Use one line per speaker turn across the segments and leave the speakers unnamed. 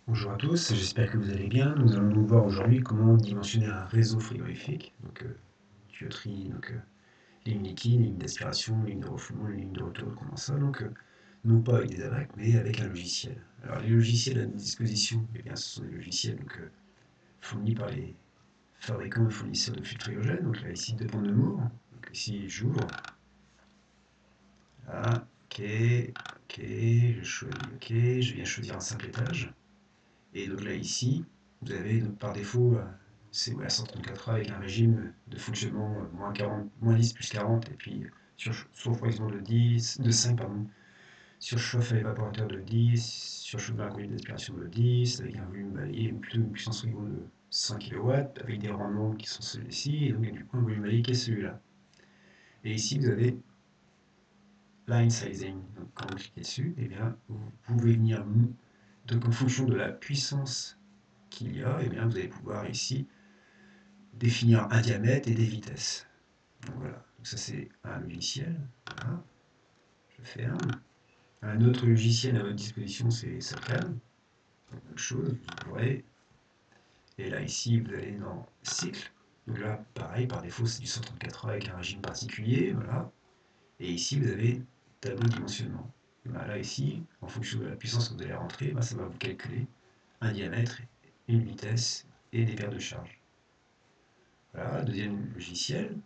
Bonjour à tous, j'espère que vous allez bien. Nous allons donc voir aujourd'hui comment dimensionner un réseau frigorifique, donc tuyauterie, ligne liquide, ligne d'aspiration, ligne de refoulement, ligne de retour de condensat, non pas avec des AVAC, mais avec un logiciel. Alors les logiciels à notre disposition, eh bien, ce sont des logiciels fournis par les fabricants et fournisseurs de filtres hydrogène. Donc là ici de pente de Moore, donc ici j'ouvre, là, ok, ok, je choisis ok, je viens choisir un simple étage. Et donc là, ici, vous avez donc, par défaut, c'est la 134A avec un régime de fonctionnement moins 40, moins 10 plus 40, et puis surchauffe de 10, de 5, pardon, surchauffe à l'évaporateur de 10, surchauffe à la conduite d'aspiration de 10, avec un volume balayé, plutôt une puissance rigot de 100 kW, avec des rendements qui sont ceux-ci, et donc du coup un volume balayé qui est celui-là. Et ici, vous avez line sizing. Donc quand vous cliquez dessus, eh bien, vous pouvez venir, donc en fonction de la puissance qu'il y a, et bien vous allez pouvoir ici définir un diamètre et des vitesses. Donc voilà, donc ça c'est un logiciel. Voilà. Je fais un autre logiciel à votre disposition, c'est SACAD. Même chose, vous pourrez. Et là ici vous allez dans cycle. Donc là pareil, par défaut c'est du 134A avec un régime particulier. Voilà. Et ici vous avez tableau de dimensionnement. Là ici, en fonction de la puissance que vous allez rentrer, ça va vous calculer un diamètre, une vitesse et des paires de charges. Voilà, deuxième logiciel.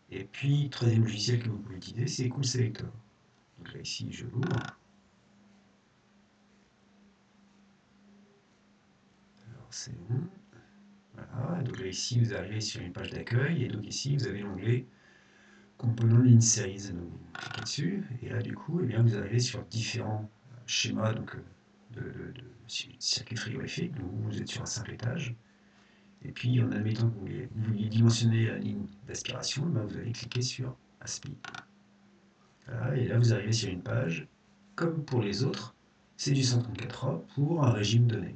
Et puis, troisième logiciel que vous pouvez utiliser, c'est Cool Selector. Donc là, ici, je l'ouvre. Alors, c'est bon. Voilà. Donc là, ici, vous arrivez sur une page d'accueil. Et donc ici, vous avez l'onglet Components Line Series. Donc, vous cliquez dessus. Et là, du coup, eh bien, vous arrivez sur différents schémas de circuits frigorifiques. Donc, vous êtes sur un simple étage. Et puis, en admettant que vous vouliez dimensionner la ligne d'aspiration, vous allez cliquer sur ASPI. Voilà, et là, vous arrivez sur une page, comme pour les autres, c'est du 134A pour un régime donné.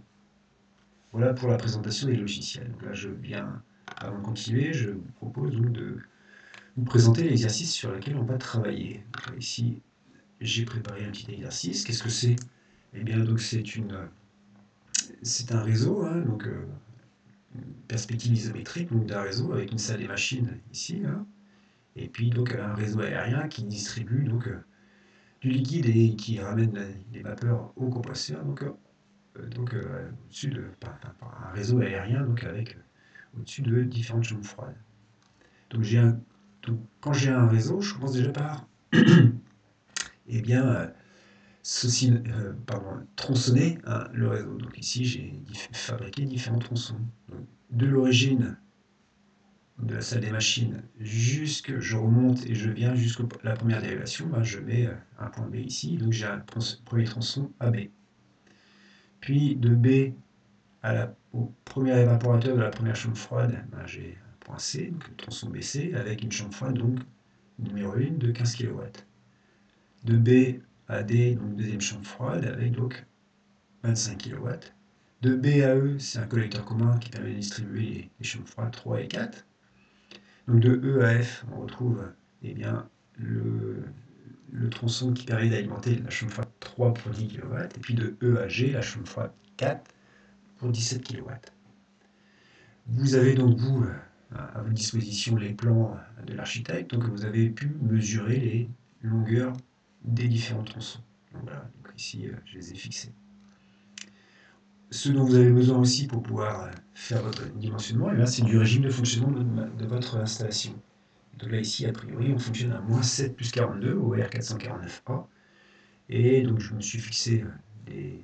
Voilà pour la présentation des logiciels. Donc là, avant de continuer, je vous propose donc de vous présenter l'exercice sur lequel on va travailler. Donc là, ici, j'ai préparé un petit exercice. Qu'est-ce que c'est? Eh bien, donc c'est un réseau, hein, une perspective isométrique d'un réseau avec une salle des machines ici, hein, et puis donc un réseau aérien qui distribue du liquide et qui ramène les vapeurs au compresseur, au-dessus par un réseau aérien, avec au-dessus de différentes chambres froides. Donc, quand j'ai un réseau, je commence déjà par eh bien, tronçonner, hein, le réseau. Donc ici, j'ai fabriqué différents tronçons. Donc, de l'origine de la salle des machines, je remonte et je viens jusqu'à la première dérivation, je mets un point B ici, donc j'ai un premier tronçon AB. Puis de B au premier évaporateur de la première chambre froide, j'ai un point C, donc le tronçon BC, avec une chambre froide, donc numéro 1 de 15 kW. De B à D, donc deuxième chambre froide, avec donc 25 kW. De B à E, c'est un collecteur commun qui permet de distribuer les chambres froides 3 et 4. Donc de E à F, on retrouve eh bien, le tronçon qui permet d'alimenter la chambre froide 3 pour 10 kW, et puis de E à G, la chambre froide 4 pour 17 kW. Vous avez donc, à votre disposition les plans de l'architecte, donc vous avez pu mesurer les longueurs des différents tronçons. Donc voilà, donc ici je les ai fixés. Ce dont vous avez besoin aussi pour pouvoir faire votre dimensionnement, c'est du régime de fonctionnement de votre installation. Donc là ici, a priori, on fonctionne à moins 7 plus 42 au R449A. Et donc je me suis fixé des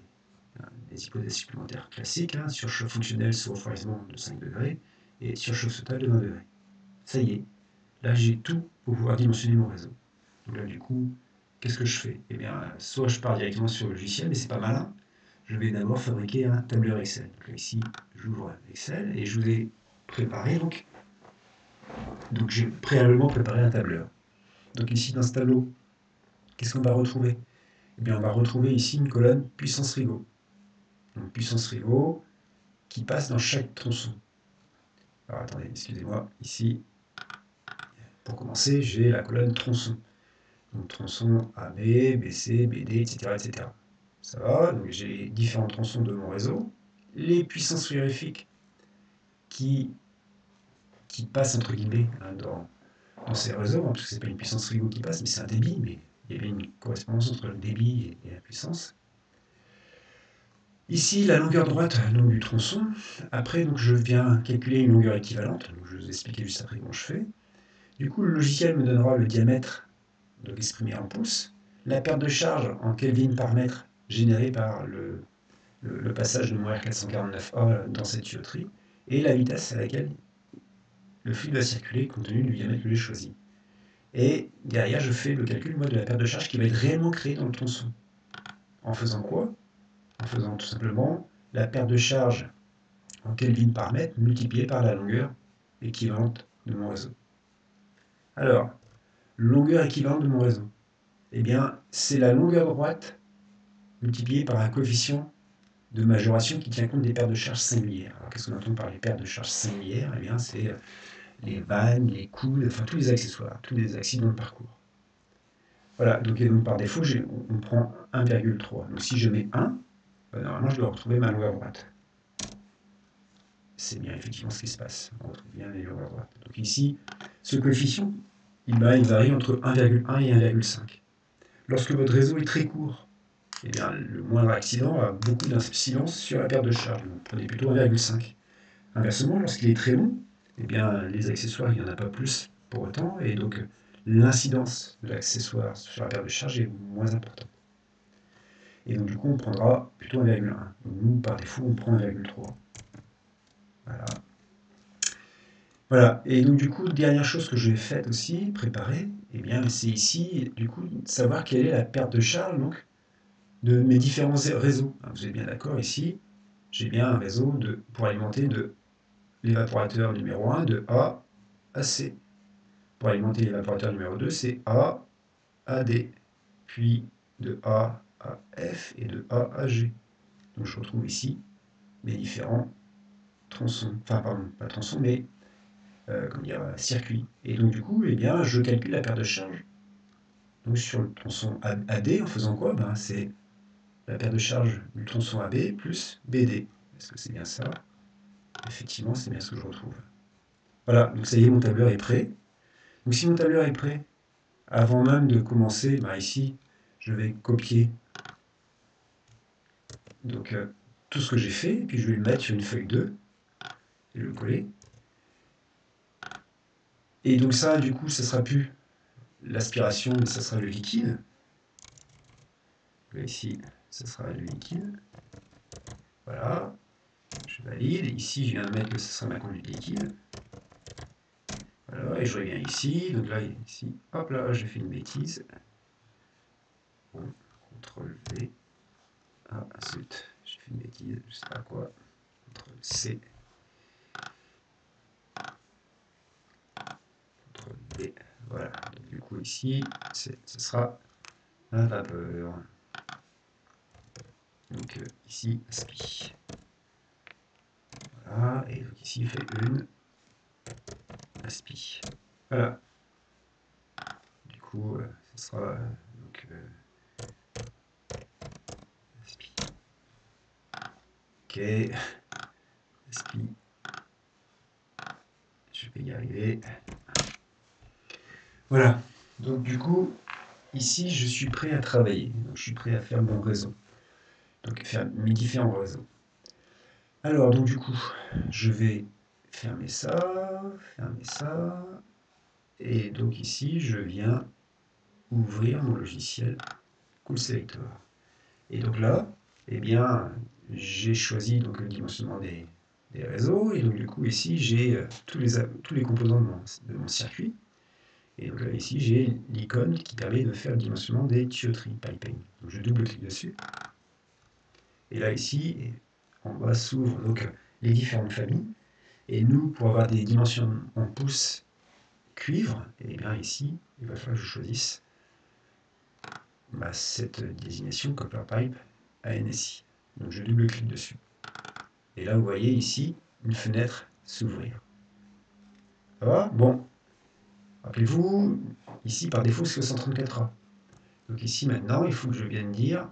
hypothèses supplémentaires classiques, hein, surchauffe fonctionnelle sous refroidissement de 5 degrés et surchauffe total de 20 degrés. Ça y est, là j'ai tout pour pouvoir dimensionner mon réseau. Donc là du coup, qu'est-ce que je fais? Eh bien, soit je pars directement sur le logiciel, mais c'est pas malin. Je vais d'abord fabriquer un tableur Excel. Donc là, ici, j'ouvre Excel et je vous ai préparé donc j'ai préalablement préparé un tableur. Donc ici dans ce tableau, qu'est-ce qu'on va retrouver? Eh bien, on va retrouver ici une colonne puissance rigot. Donc puissance rigot qui passe dans chaque tronçon. Alors attendez, excusez-moi, ici, pour commencer, j'ai la colonne tronçon. Donc tronçon AB, BC, BD, etc. etc. Ça va, donc j'ai les différents tronçons de mon réseau, les puissances frigorifiques qui passent entre guillemets hein, dans ces réseaux, hein, parce que c'est pas une puissance frigo qui passe, mais c'est un débit, mais il y a bien une correspondance entre le débit et la puissance. Ici, la longueur droite donc, du tronçon. Après, donc, je viens calculer une longueur équivalente. Donc, je vais vous expliquer juste après comment je fais. Du coup, le logiciel me donnera le diamètre donc exprimé en pouces, la perte de charge en Kelvin par mètre générée par le passage de mon R449A dans cette tuyauterie, et la vitesse à laquelle le flux va circuler compte tenu du diamètre que j'ai choisi. Et derrière, je fais le calcul moi, de la perte de charge qui va être réellement créée dans le tronçon. En faisant quoi? En faisant tout simplement la perte de charge en Kelvin par mètre multiplié par la longueur équivalente de mon réseau. Alors, longueur équivalente de mon réseau, eh bien, c'est la longueur droite multipliée par un coefficient de majoration qui tient compte des pertes de charge singulières. Alors, qu'est-ce qu'on entend par les pertes de charge singulières? Eh bien, c'est les vannes, les coudes, enfin tous les accessoires, tous les accidents de parcours. Voilà, donc par défaut, on prend 1,3. Donc si je mets 1, normalement je dois retrouver ma longueur droite. C'est bien effectivement ce qui se passe. On retrouve bien les longueurs droites. Donc ici, ce coefficient, il varie entre 1,1 et 1,5. Lorsque votre réseau est très court, eh bien, le moindre accident a beaucoup d'incidence sur la perte de charge. Donc prenez plutôt 1,5. Inversement, lorsqu'il est très long, eh bien, les accessoires, il n'y en a pas plus pour autant, et donc l'incidence de l'accessoire sur la perte de charge est moins importante. Et donc du coup, on prendra plutôt 1,1. Nous, par défaut, on prend 1,3. Voilà. Voilà. Et donc du coup, dernière chose que j'ai faite aussi, préparer, eh bien, c'est ici, du coup, savoir quelle est la perte de charge donc, de mes différents réseaux. Alors, vous êtes bien d'accord ici, j'ai bien un réseau pour alimenter de l'évaporateur numéro 1 de A à C. Pour alimenter l'évaporateur numéro 2, c'est A à D, puis de A à F et de A à G. Donc je retrouve ici mes différents tronçons, enfin pardon, pas tronçons, mais circuits. Et donc du coup, eh bien, je calcule la perte de charge donc, sur le tronçon AD en faisant quoi? C'est la perte de charge du tronçon AB plus BD. Est-ce que c'est bien ça? Effectivement, c'est bien ce que je retrouve. Voilà, donc ça y est, mon tableur est prêt. Donc si mon tableur est prêt, avant même de commencer, ici, je vais copier donc, tout ce que j'ai fait, et puis je vais le mettre sur une feuille 2, et le coller. Et donc ça, du coup, ça sera plus l'aspiration, mais ça sera le liquide. Là, ici, ça sera le liquide. Voilà, je valide. Ici, je viens de mettre que ce sera ma conduite liquide. Voilà, et je reviens ici. Donc là, ici, hop là, j'ai fait une bêtise. Bon, CTRL V. Ah, zut, j'ai fait une bêtise, je sais pas quoi. CTRL C. CTRL V. Voilà, donc, du coup, ici, ce sera la vapeur. Donc ici, SPI. Voilà, et donc ici, il fait une SPI. Voilà. Du coup, ce sera donc SPI. Ok, SPI. Je vais y arriver. Voilà. Donc du coup, ici, je suis prêt à travailler. Donc, je suis prêt à faire mon réseau. Donc faire mes différents réseaux. Alors, donc du coup, je vais fermer ça. Et donc ici, je viens ouvrir mon logiciel Cool Selector. Et donc là, eh bien, j'ai choisi donc, le dimensionnement des réseaux. Et donc du coup, ici, j'ai tous les composants de mon circuit. Et donc là, ici, j'ai l'icône qui permet de faire le dimensionnement des tuyauteries, piping. Donc je double-clique dessus. Et là, ici, en bas s'ouvrent donc les différentes familles. Et nous, pour avoir des dimensions en pouces cuivre, et bien ici, il va falloir que je choisisse cette désignation Copper Pipe ANSI. Donc je double-clique dessus. Et là, vous voyez ici une fenêtre s'ouvrir. Ça va? Bon. Rappelez-vous, ici par défaut c'est 234A. Donc ici maintenant, il faut que je vienne dire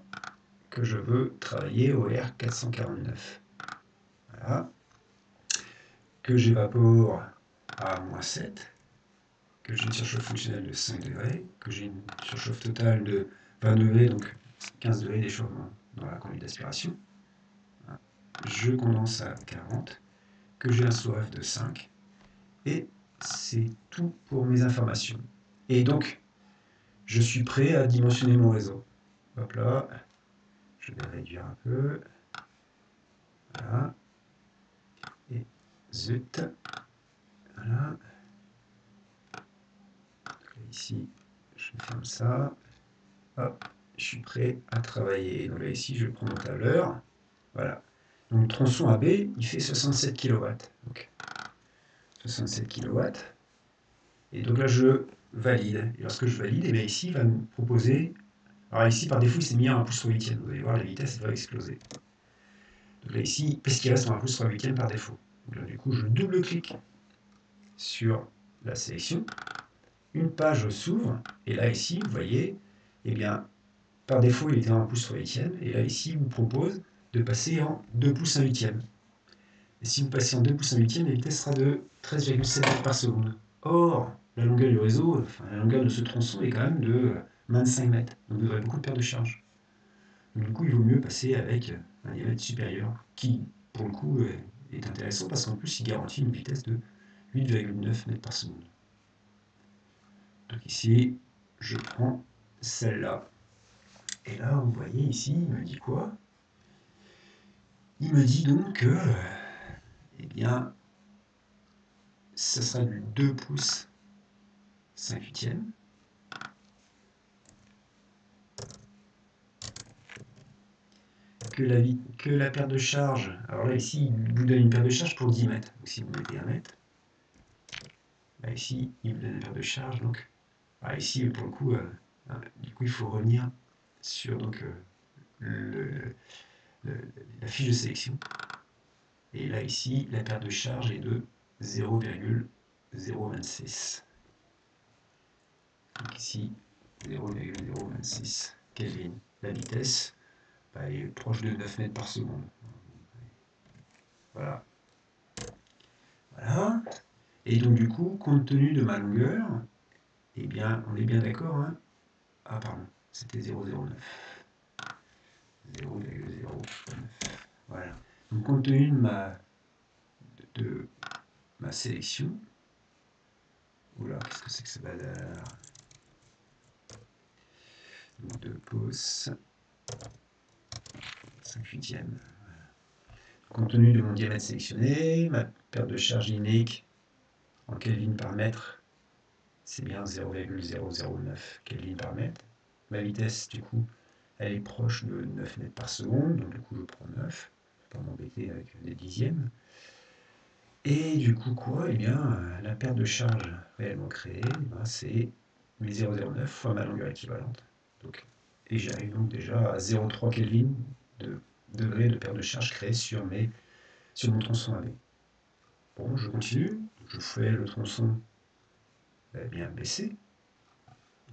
que je veux travailler au R449. Voilà. Que j'évapore à -7, que j'ai une surchauffe fonctionnelle de 5 degrés, que j'ai une surchauffe totale de 20 degrés, donc 15 degrés d'échauffement dans la conduite d'aspiration. Je condense à 40, que j'ai un SOAF de 5, et c'est tout pour mes informations. Et donc, je suis prêt à dimensionner mon réseau. Hop là, je vais réduire un peu. Voilà. Et zut. Voilà. Ici, je ferme ça. Hop, je suis prêt à travailler. Donc là, ici, je prends mon tableur. Voilà. Donc, le tronçon AB, il fait 67 kW. Donc, 67 kW. Et donc là, je valide. Et lorsque je valide, et bien ici, il va me proposer. Alors ici, par défaut, il s'est mis à 1 pouce 3/8. Vous allez voir, la vitesse va exploser. Donc là, ici, parce qu'il reste en 1 pouce 3/8 par défaut. Donc là, du coup, je double-clique sur la sélection. Une page s'ouvre. Et là, ici, vous voyez, eh bien, par défaut, il était en 1 pouce 3/8. Et là, ici, il vous propose de passer en 2 pouces 1/8. Et si vous passez en 2 pouces 1/8, la vitesse sera de 13,7 mètres par seconde. Or, la longueur du réseau, enfin, la longueur de ce tronçon est quand même de 25 mètres. Donc, vous aurez beaucoup de perte de charge. Donc, du coup, il vaut mieux passer avec un diamètre supérieur, qui, pour le coup, est intéressant parce qu'en plus, il garantit une vitesse de 8,9 mètres par seconde. Donc ici, je prends celle-là. Et là, vous voyez ici, il me dit quoi? Il me dit donc que, eh bien, ça sera du 2 pouces 5/8. Que la perte de charge, alors là ici il vous donne une perte de charge pour 10 mètres, donc si vous mettez 1 mètre, là ici il vous donne une perte de charge, donc ici pour le coup, du coup il faut revenir sur donc, la fiche de sélection, et là ici la perte de charge est de 0,026, donc ici 0,026 Kelvin, la vitesse est proche de 9 mètres par seconde. Voilà. Voilà. Et donc du coup, compte tenu de ma longueur, eh bien, on est bien d'accord, hein? Ah pardon, c'était 0,09. 0,09. Voilà. Donc compte tenu de ma sélection, oula, qu'est-ce que c'est que ce bazar? Donc 2 pouces, 5/8. Compte tenu de mon diamètre sélectionné, ma perte de charge unique en Kelvin par mètre, c'est bien 0,009 Kelvin par mètre. Ma vitesse, du coup, elle est proche de 9 mètres par seconde, donc du coup je prends 9, je ne vais pas m'embêter avec des dixièmes. Et du coup quoi? Eh bien, la perte de charge réellement créée, c'est 0,09 fois ma longueur équivalente. Donc, et j'arrive donc déjà à 0,3 Kelvin de degré de perte de charge créée sur mon tronçon AB. Bon, je continue, je fais le tronçon bien baissé.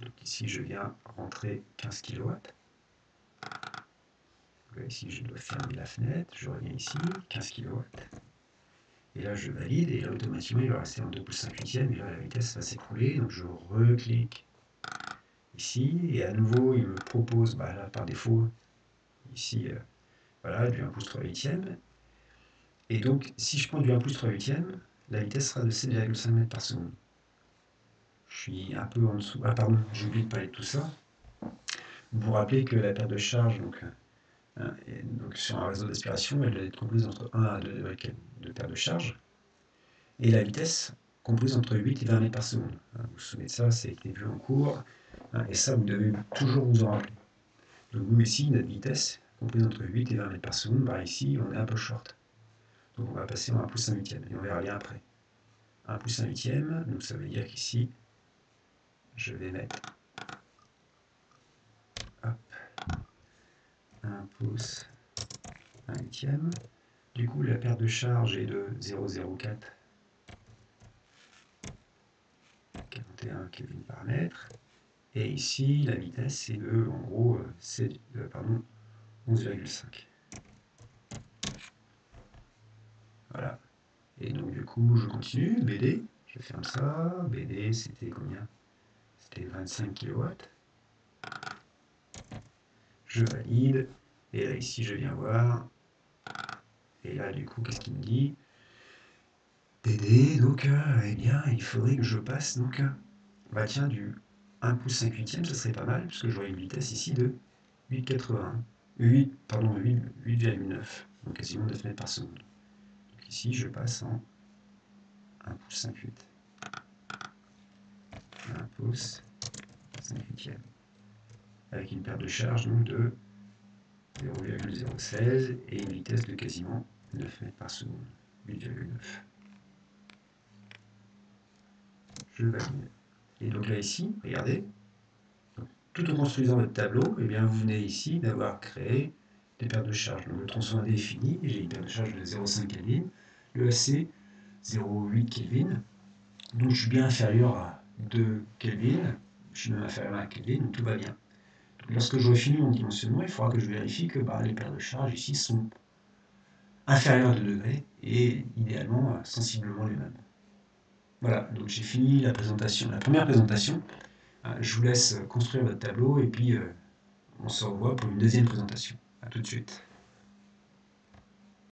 Donc ici je viens rentrer 15 kW. Ici je dois fermer la fenêtre, je reviens ici, 15 kW. Et là je valide, et là automatiquement il va rester en 2 pouces 5/8, et là la vitesse va s'écrouler, donc je reclique ici, et à nouveau il me propose, là par défaut, ici, voilà, du 1 pouce 3/8. Et donc si je prends du 1 pouce 3/8, la vitesse sera de 7,5 mètres par seconde. Je suis un peu en dessous, ah pardon, j'ai oublié de parler de tout ça. Vous vous rappelez que la perte de charge, donc sur un réseau d'aspiration, elle doit être comprise entre 1 à 2 degrés de perte de charge, et la vitesse comprise entre 8 et 20 mètres par seconde. Vous vous souvenez de ça, c'est été vu en cours, et ça vous devez toujours vous en rappeler. Donc nous ici, notre vitesse comprise entre 8 et 20 mètres par seconde, ici on est un peu short. Donc on va passer en 1 pouce 1/8, et on verra bien après. 1 pouce 1/8, donc ça veut dire qu'ici, je vais mettre 1 pouce 1/8. Du coup, la perte de charge est de 0,04 41 Kelvin par mètre. Et ici, la vitesse est de, en gros, 11,5. Voilà. Et donc du coup, je continue, BD, je ferme ça, BD c'était combien? C'était 25 kW. Je valide, et là ici je viens voir, et là du coup qu'est-ce qu'il me dit? BD, donc eh bien il faudrait que je passe donc, bah tiens, du 1 pouce 5 huitième, ça serait pas mal, puisque j'aurais une vitesse ici de 8,81, 8,9, donc quasiment 9 mètres par seconde. Donc ici je passe en 1 pouce 5 8. 1 pouce 5 huitième. Avec une perte de charge donc de 0,016 et une vitesse de quasiment 9 mètres par seconde, 8,9. Je valide. Et donc là ici, regardez, tout en construisant votre tableau, eh bien vous venez ici d'avoir créé des pertes de charge. Donc le tronçon AD est fini, et j'ai une perte de charge de 0,5 Kelvin, le AC 0,8 Kelvin, donc je suis bien inférieur à 2 Kelvin, je suis même inférieur à 1 Kelvin, donc tout va bien. Donc lorsque j'aurai fini mon dimensionnement, il faudra que je vérifie que les pertes de charge ici sont inférieures de 2 degrés et idéalement sensiblement les mêmes. Voilà, donc j'ai fini la présentation, la première présentation. Je vous laisse construire votre tableau et puis on se revoit pour une deuxième présentation. A tout de suite.